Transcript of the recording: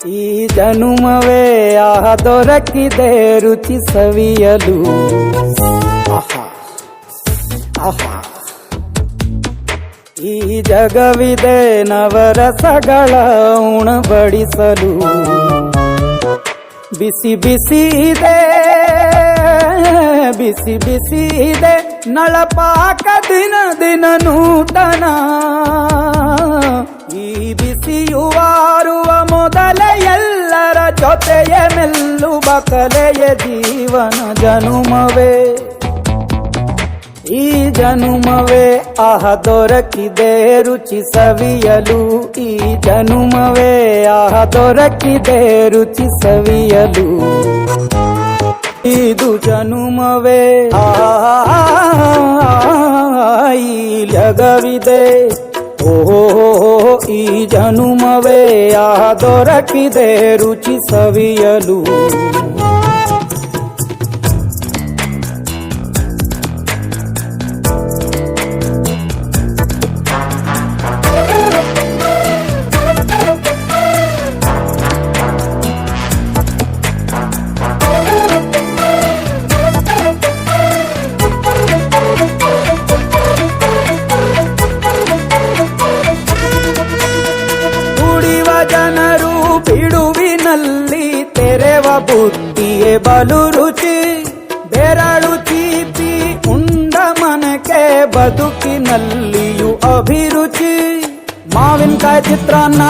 ಈ ಜನುಮವೇ ದೊರಕಿದೆ ರುಚಿ ಸವಿಯಲು. ಆಹಾ ಆಹಾ, ಈ ಜಗವಿದೆ ನವರಸಗಳ ಉಣಬಡಿಸಲು. ಬಿಸಿ ಬಿಸಿ ಇದೆ, ಬಿಸಿ ಬಿಸಿ ಇದೆ ನಳಪಾಕ ದಿನ ದಿನ ನೂತನ. ಈ ಬಿಸಿಯುವಾರುವ ಮೊದಲೇ ಎಲ್ಲರ ಜೊತೆಯ ಮೆಲ್ಲುವ ಕಲೆಯ ಜೀವನ ಜನುಮವೇ. ಈ ಜನುಮವೇ ದೊರಕಿದೆ ರುಚಿ ಸವಿಯಲು. ಈ ಜನುಮವೇ ದೊರಕಿದೆ ರುಚಿ ಸವಿಯಲು. ಇದು ಜನುಮವೇ ಈ ಜಗವಿದೆ. ಓಹೋ, ಈ ಜನುಮವೇ ದೊರಕಿದೆ ರುಚಿ ಸವಿಯಲು. ಜನರು ಬಿಡುವಿನಲ್ಲಿ ತೆರೆವ ಬುದ್ಧಿಯೇ ಬಲು ರುಚಿ. ಬೆರಳು ಚೀಪಿ ಉಂಡ ಮನಕ್ಕೆ ಬದುಕಿನಲ್ಲಿಯೂ ಅಭಿರುಚಿ. ಮಾವಿನಕಾಯಿ ಚಿತ್ರಾನ್ನ